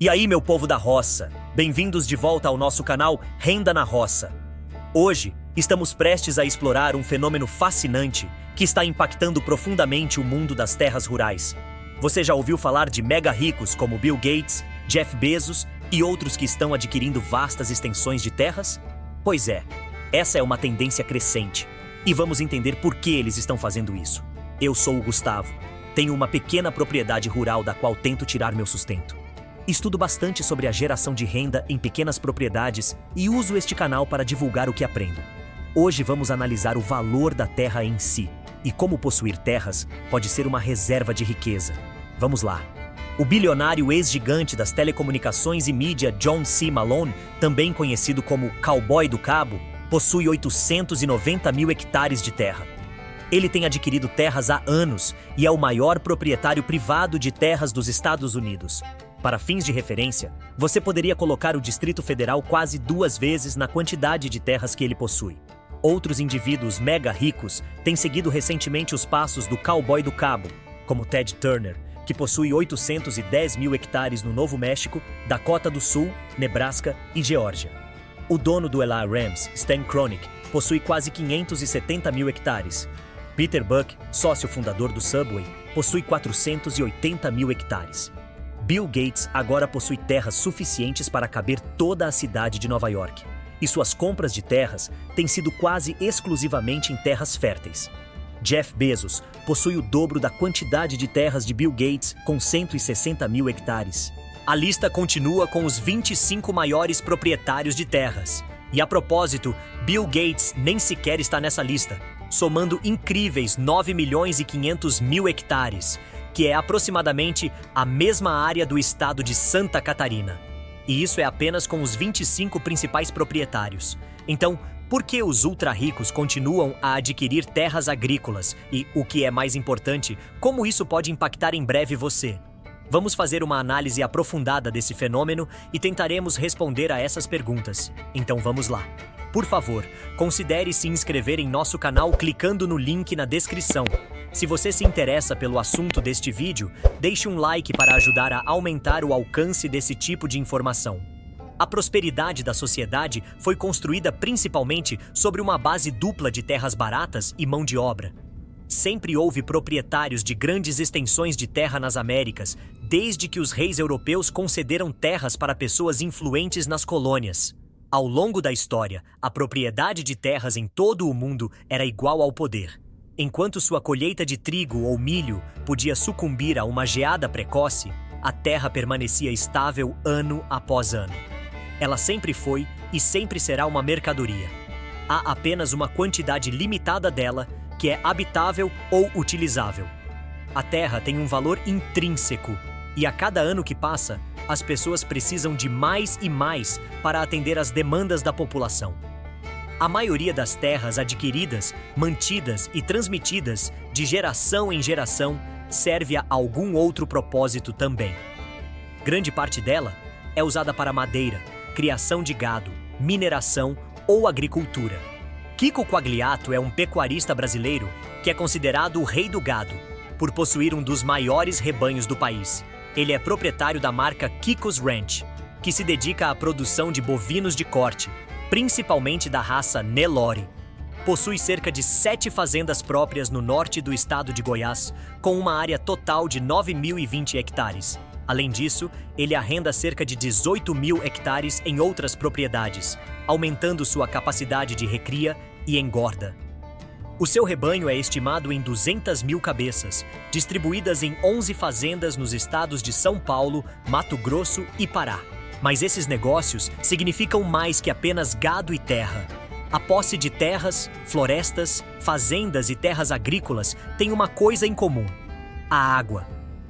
E aí, meu povo da roça, bem-vindos de volta ao nosso canal Renda na Roça. Hoje, estamos prestes a explorar um fenômeno fascinante que está impactando profundamente o mundo das terras rurais. Você já ouviu falar de mega ricos como Bill Gates, Jeff Bezos e outros que estão adquirindo vastas extensões de terras? Pois é, essa é uma tendência crescente. E vamos entender por que eles estão fazendo isso. Eu sou o Gustavo. Tenho uma pequena propriedade rural da qual tento tirar meu sustento. Estudo bastante sobre a geração de renda em pequenas propriedades e uso este canal para divulgar o que aprendo. Hoje vamos analisar o valor da terra em si e como possuir terras pode ser uma reserva de riqueza. Vamos lá. O bilionário ex-gigante das telecomunicações e mídia John C. Malone, também conhecido como Cowboy do Cabo, possui 890 mil hectares de terra. Ele tem adquirido terras há anos e é o maior proprietário privado de terras dos Estados Unidos. Para fins de referência, você poderia colocar o Distrito Federal quase 2 vezes na quantidade de terras que ele possui. Outros indivíduos mega ricos têm seguido recentemente os passos do Cowboy do Cabo, como Ted Turner, que possui 810 mil hectares no Novo México, Dakota do Sul, Nebraska e Geórgia. O dono do LA Rams, Stan Kroenke, possui quase 570 mil hectares. Peter Buck, sócio fundador do Subway, possui 480 mil hectares. Bill Gates agora possui terras suficientes para caber toda a cidade de Nova York. E suas compras de terras têm sido quase exclusivamente em terras férteis. Jeff Bezos possui o dobro da quantidade de terras de Bill Gates, com 160 mil hectares. A lista continua com os 25 maiores proprietários de terras. E a propósito, Bill Gates nem sequer está nessa lista, somando incríveis 9 milhões e 500 mil hectares, que é aproximadamente a mesma área do estado de Santa Catarina. E isso é apenas com os 25 principais proprietários. Então, por que os ultra-ricos continuam a adquirir terras agrícolas? E, o que é mais importante, como isso pode impactar em breve você? Vamos fazer uma análise aprofundada desse fenômeno e tentaremos responder a essas perguntas. Então vamos lá. Por favor, considere se inscrever em nosso canal clicando no link na descrição. Se você se interessa pelo assunto deste vídeo, deixe um like para ajudar a aumentar o alcance desse tipo de informação. A prosperidade da sociedade foi construída principalmente sobre uma base dupla de terras baratas e mão de obra. Sempre houve proprietários de grandes extensões de terra nas Américas, desde que os reis europeus concederam terras para pessoas influentes nas colônias. Ao longo da história, a propriedade de terras em todo o mundo era igual ao poder. Enquanto sua colheita de trigo ou milho podia sucumbir a uma geada precoce, a terra permanecia estável ano após ano. Ela sempre foi e sempre será uma mercadoria. Há apenas uma quantidade limitada dela que é habitável ou utilizável. A terra tem um valor intrínseco e a cada ano que passa, as pessoas precisam de mais e mais para atender às demandas da população. A maioria das terras adquiridas, mantidas e transmitidas de geração em geração serve a algum outro propósito também. Grande parte dela é usada para madeira, criação de gado, mineração ou agricultura. Kiko Quagliato é um pecuarista brasileiro que é considerado o rei do gado, por possuir um dos maiores rebanhos do país. Ele é proprietário da marca Kiko's Ranch, que se dedica à produção de bovinos de corte, principalmente da raça Nelore. Possui cerca de 7 fazendas próprias no norte do estado de Goiás, com uma área total de 9.020 hectares. Além disso, ele arrenda cerca de 18 mil hectares em outras propriedades, aumentando sua capacidade de recria e engorda. O seu rebanho é estimado em 200 mil cabeças, distribuídas em 11 fazendas nos estados de São Paulo, Mato Grosso e Pará. Mas esses negócios significam mais que apenas gado e terra. A posse de terras, florestas, fazendas e terras agrícolas tem uma coisa em comum: a água.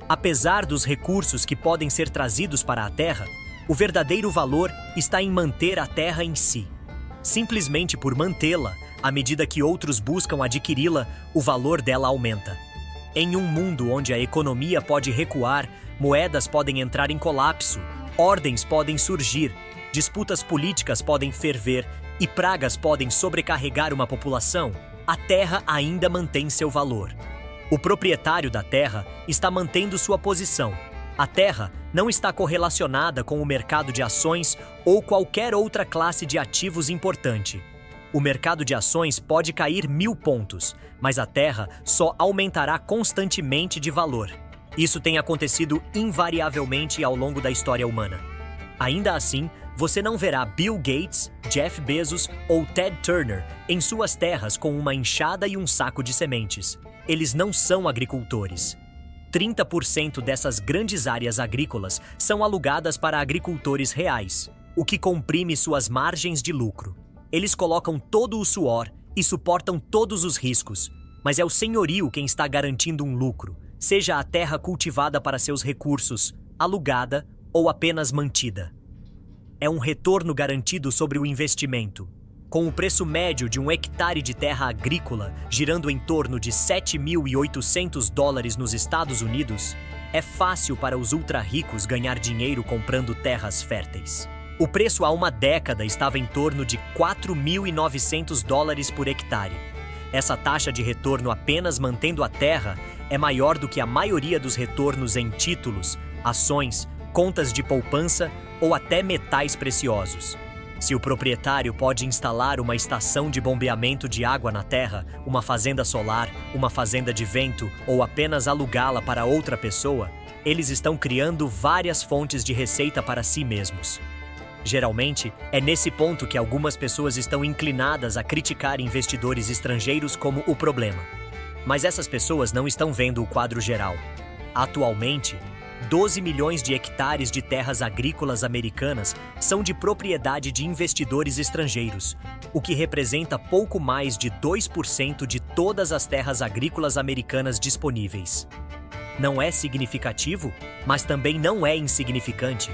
Apesar dos recursos que podem ser trazidos para a terra, o verdadeiro valor está em manter a terra em si. Simplesmente por mantê-la, à medida que outros buscam adquiri-la, o valor dela aumenta. Em um mundo onde a economia pode recuar, moedas podem entrar em colapso, ordens podem surgir, disputas políticas podem ferver e pragas podem sobrecarregar uma população, a terra ainda mantém seu valor. O proprietário da terra está mantendo sua posição. A terra não está correlacionada com o mercado de ações ou qualquer outra classe de ativos importante. O mercado de ações pode cair 1000 pontos, mas a Terra só aumentará constantemente de valor. Isso tem acontecido invariavelmente ao longo da história humana. Ainda assim, você não verá Bill Gates, Jeff Bezos ou Ted Turner em suas terras com uma enxada e um saco de sementes. Eles não são agricultores. 30% dessas grandes áreas agrícolas são alugadas para agricultores reais, o que comprime suas margens de lucro. Eles colocam todo o suor e suportam todos os riscos, mas é o senhorio quem está garantindo um lucro, seja a terra cultivada para seus recursos, alugada ou apenas mantida. É um retorno garantido sobre o investimento. Com o preço médio de um hectare de terra agrícola girando em torno de $7.800 nos Estados Unidos, é fácil para os ultra-ricos ganhar dinheiro comprando terras férteis. O preço há uma década estava em torno de $4.900 por hectare. Essa taxa de retorno apenas mantendo a terra é maior do que a maioria dos retornos em títulos, ações, contas de poupança ou até metais preciosos. Se o proprietário pode instalar uma estação de bombeamento de água na terra, uma fazenda solar, uma fazenda de vento ou apenas alugá-la para outra pessoa, eles estão criando várias fontes de receita para si mesmos. Geralmente, é nesse ponto que algumas pessoas estão inclinadas a criticar investidores estrangeiros como o problema. Mas essas pessoas não estão vendo o quadro geral. Atualmente, 12 milhões de hectares de terras agrícolas americanas são de propriedade de investidores estrangeiros, o que representa pouco mais de 2% de todas as terras agrícolas americanas disponíveis. Não é significativo, mas também não é insignificante.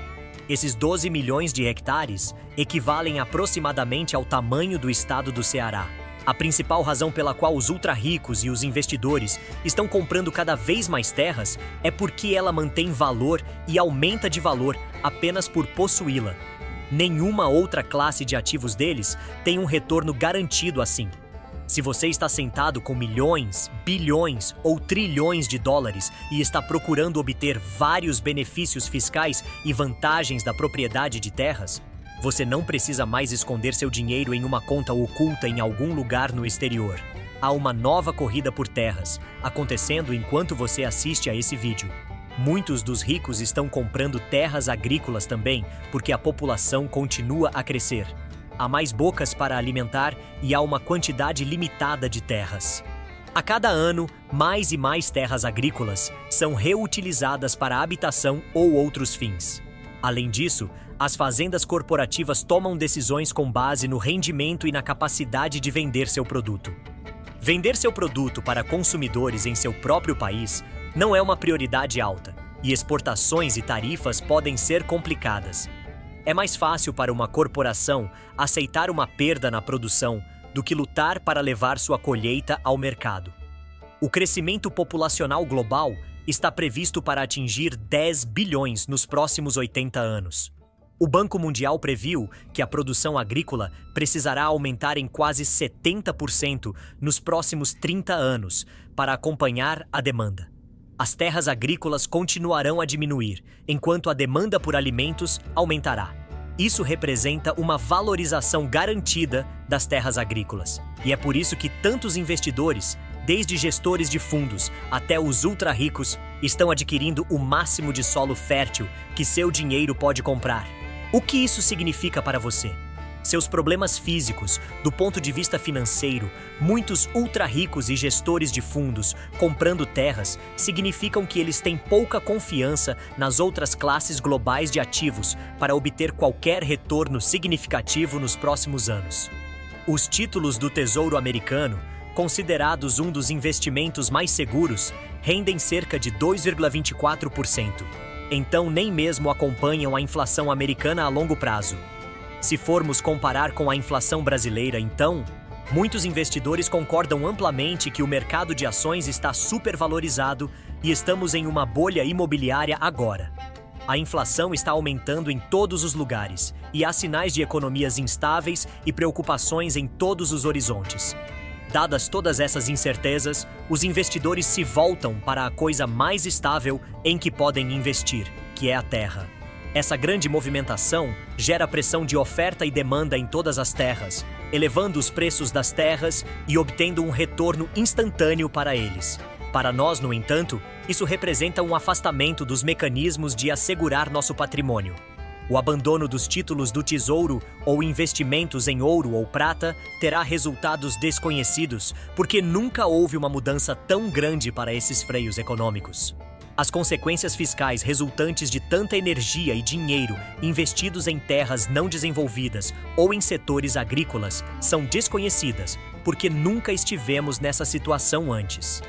Esses 12 milhões de hectares equivalem aproximadamente ao tamanho do estado do Ceará. A principal razão pela qual os ultra-ricos e os investidores estão comprando cada vez mais terras é porque ela mantém valor e aumenta de valor apenas por possuí-la. Nenhuma outra classe de ativos deles tem um retorno garantido assim. Se você está sentado com milhões, bilhões ou trilhões de dólares e está procurando obter vários benefícios fiscais e vantagens da propriedade de terras, você não precisa mais esconder seu dinheiro em uma conta oculta em algum lugar no exterior. Há uma nova corrida por terras, acontecendo enquanto você assiste a esse vídeo. Muitos dos ricos estão comprando terras agrícolas também, porque a população continua a crescer. Há mais bocas para alimentar e há uma quantidade limitada de terras. A cada ano, mais e mais terras agrícolas são reutilizadas para habitação ou outros fins. Além disso, as fazendas corporativas tomam decisões com base no rendimento e na capacidade de vender seu produto. Vender seu produto para consumidores em seu próprio país não é uma prioridade alta, e exportações e tarifas podem ser complicadas. É mais fácil para uma corporação aceitar uma perda na produção do que lutar para levar sua colheita ao mercado. O crescimento populacional global está previsto para atingir 10 bilhões nos próximos 80 anos. O Banco Mundial previu que a produção agrícola precisará aumentar em quase 70% nos próximos 30 anos para acompanhar a demanda. As terras agrícolas continuarão a diminuir, enquanto a demanda por alimentos aumentará. Isso representa uma valorização garantida das terras agrícolas. E é por isso que tantos investidores, desde gestores de fundos até os ultra-ricos, estão adquirindo o máximo de solo fértil que seu dinheiro pode comprar. O que isso significa para você? Seus problemas físicos, do ponto de vista financeiro, muitos ultra-ricos e gestores de fundos comprando terras significam que eles têm pouca confiança nas outras classes globais de ativos para obter qualquer retorno significativo nos próximos anos. Os títulos do Tesouro Americano, considerados um dos investimentos mais seguros, rendem cerca de 2,24%. Então nem mesmo acompanham a inflação americana a longo prazo. Se formos comparar com a inflação brasileira, então, muitos investidores concordam amplamente que o mercado de ações está supervalorizado e estamos em uma bolha imobiliária agora. A inflação está aumentando em todos os lugares e há sinais de economias instáveis e preocupações em todos os horizontes. Dadas todas essas incertezas, os investidores se voltam para a coisa mais estável em que podem investir: que é a terra. Essa grande movimentação gera pressão de oferta e demanda em todas as terras, elevando os preços das terras e obtendo um retorno instantâneo para eles. Para nós, no entanto, isso representa um afastamento dos mecanismos de assegurar nosso patrimônio. O abandono dos títulos do tesouro ou investimentos em ouro ou prata terá resultados desconhecidos, porque nunca houve uma mudança tão grande para esses freios econômicos. As consequências fiscais resultantes de tanta energia e dinheiro investidos em terras não desenvolvidas ou em setores agrícolas são desconhecidas, porque nunca estivemos nessa situação antes.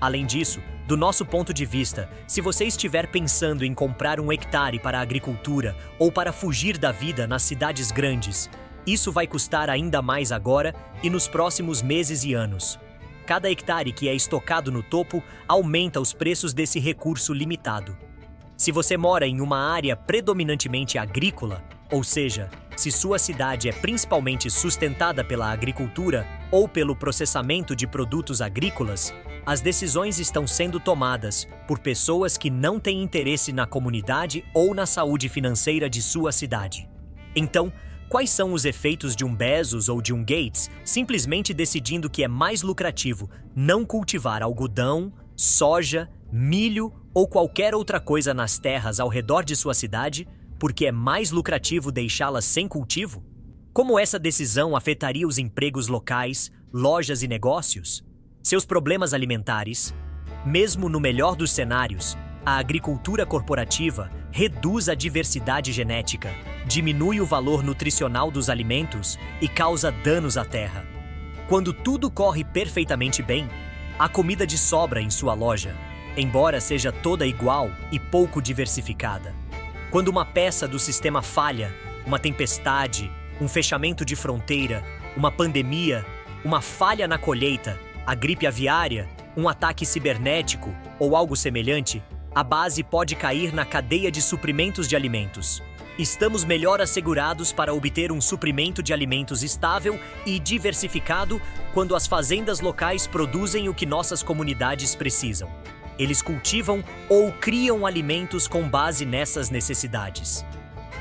Além disso, do nosso ponto de vista, se você estiver pensando em comprar um hectare para a agricultura ou para fugir da vida nas cidades grandes, isso vai custar ainda mais agora e nos próximos meses e anos. Cada hectare que é estocado no topo aumenta os preços desse recurso limitado. Se você mora em uma área predominantemente agrícola, ou seja, se sua cidade é principalmente sustentada pela agricultura ou pelo processamento de produtos agrícolas, as decisões estão sendo tomadas por pessoas que não têm interesse na comunidade ou na saúde financeira de sua cidade. Então, quais são os efeitos de um Bezos ou de um Gates simplesmente decidindo que é mais lucrativo não cultivar algodão, soja, milho ou qualquer outra coisa nas terras ao redor de sua cidade, porque é mais lucrativo deixá-las sem cultivo? Como essa decisão afetaria os empregos locais, lojas e negócios? Seus problemas alimentares? Mesmo no melhor dos cenários, a agricultura corporativa reduz a diversidade genética, diminui o valor nutricional dos alimentos e causa danos à terra. Quando tudo corre perfeitamente bem, há comida de sobra em sua loja, embora seja toda igual e pouco diversificada. Quando uma peça do sistema falha, uma tempestade, um fechamento de fronteira, uma pandemia, uma falha na colheita, a gripe aviária, um ataque cibernético ou algo semelhante, a base pode cair na cadeia de suprimentos de alimentos. Estamos melhor assegurados para obter um suprimento de alimentos estável e diversificado quando as fazendas locais produzem o que nossas comunidades precisam. Eles cultivam ou criam alimentos com base nessas necessidades.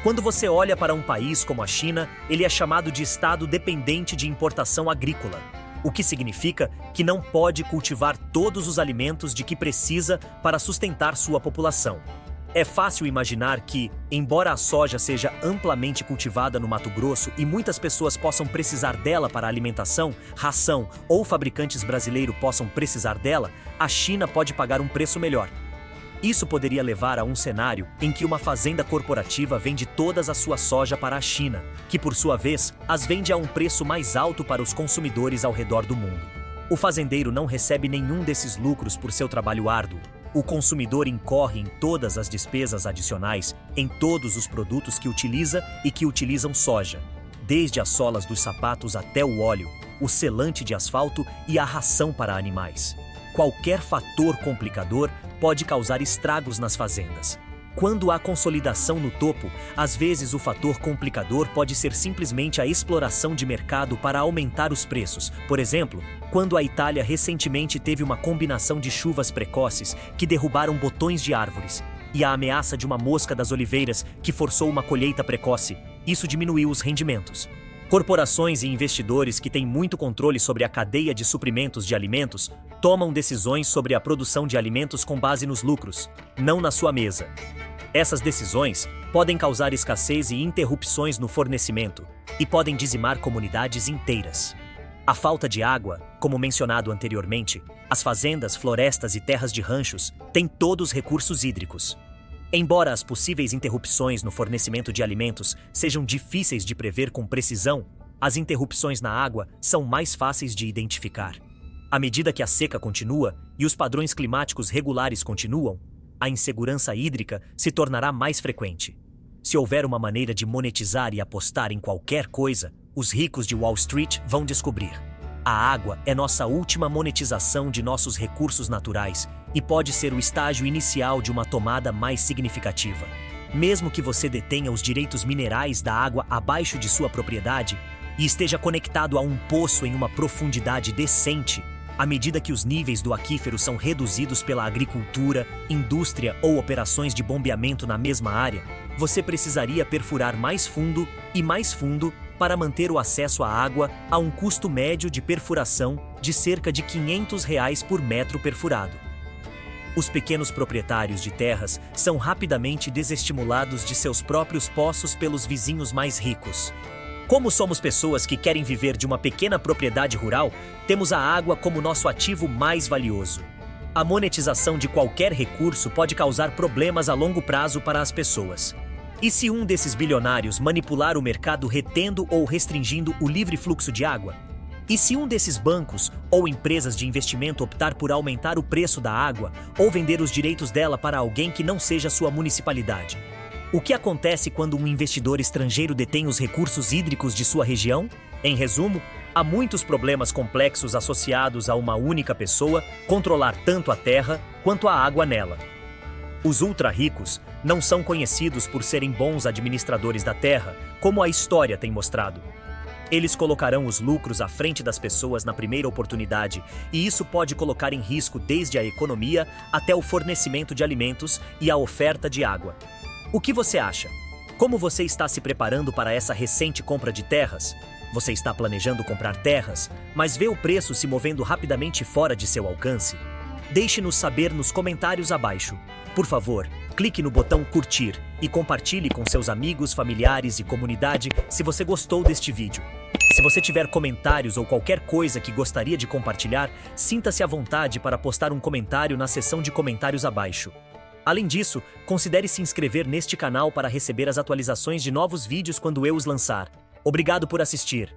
Quando você olha para um país como a China, ele é chamado de estado dependente de importação agrícola, o que significa que não pode cultivar todos os alimentos de que precisa para sustentar sua população. É fácil imaginar que, embora a soja seja amplamente cultivada no Mato Grosso e muitas pessoas possam precisar dela para alimentação, ração ou fabricantes brasileiros possam precisar dela, a China pode pagar um preço melhor. Isso poderia levar a um cenário em que uma fazenda corporativa vende toda a sua soja para a China, que por sua vez as vende a um preço mais alto para os consumidores ao redor do mundo. O fazendeiro não recebe nenhum desses lucros por seu trabalho árduo. O consumidor incorre em todas as despesas adicionais em todos os produtos que utiliza e que utilizam soja, desde as solas dos sapatos até o óleo, o selante de asfalto e a ração para animais. Qualquer fator complicador pode causar estragos nas fazendas. Quando há consolidação no topo, às vezes o fator complicador pode ser simplesmente a exploração de mercado para aumentar os preços. Por exemplo, quando a Itália recentemente teve uma combinação de chuvas precoces que derrubaram botões de árvores, e a ameaça de uma mosca das oliveiras que forçou uma colheita precoce, isso diminuiu os rendimentos. Corporações e investidores que têm muito controle sobre a cadeia de suprimentos de alimentos tomam decisões sobre a produção de alimentos com base nos lucros, não na sua mesa. Essas decisões podem causar escassez e interrupções no fornecimento e podem dizimar comunidades inteiras. A falta de água, como mencionado anteriormente, as fazendas, florestas e terras de ranchos têm todos recursos hídricos. Embora as possíveis interrupções no fornecimento de alimentos sejam difíceis de prever com precisão, as interrupções na água são mais fáceis de identificar. À medida que a seca continua e os padrões climáticos regulares continuam, a insegurança hídrica se tornará mais frequente. Se houver uma maneira de monetizar e apostar em qualquer coisa, os ricos de Wall Street vão descobrir. A água é nossa última monetização de nossos recursos naturais e pode ser o estágio inicial de uma tomada mais significativa. Mesmo que você detenha os direitos minerais da água abaixo de sua propriedade e esteja conectado a um poço em uma profundidade decente, À medida que os níveis do aquífero são reduzidos pela agricultura, indústria ou operações de bombeamento na mesma área, você precisaria perfurar mais fundo e mais fundo para manter o acesso à água a um custo médio de perfuração de cerca de R$ 500 por metro perfurado. Os pequenos proprietários de terras são rapidamente desestimulados de seus próprios poços pelos vizinhos mais ricos. Como somos pessoas que querem viver de uma pequena propriedade rural, temos a água como nosso ativo mais valioso. A monetização de qualquer recurso pode causar problemas a longo prazo para as pessoas. E se um desses bilionários manipular o mercado retendo ou restringindo o livre fluxo de água? E se um desses bancos ou empresas de investimento optar por aumentar o preço da água ou vender os direitos dela para alguém que não seja sua municipalidade? O que acontece quando um investidor estrangeiro detém os recursos hídricos de sua região? Em resumo, há muitos problemas complexos associados a uma única pessoa controlar tanto a terra quanto a água nela. Os ultra-ricos não são conhecidos por serem bons administradores da terra, como a história tem mostrado. Eles colocarão os lucros à frente das pessoas na primeira oportunidade, e isso pode colocar em risco desde a economia até o fornecimento de alimentos e a oferta de água. O que você acha? Como você está se preparando para essa recente compra de terras? Você está planejando comprar terras, mas vê o preço se movendo rapidamente fora de seu alcance? Deixe-nos saber nos comentários abaixo. Por favor, clique no botão curtir e compartilhe com seus amigos, familiares e comunidade se você gostou deste vídeo. Se você tiver comentários ou qualquer coisa que gostaria de compartilhar, sinta-se à vontade para postar um comentário na seção de comentários abaixo. Além disso, considere se inscrever neste canal para receber as atualizações de novos vídeos quando eu os lançar. Obrigado por assistir.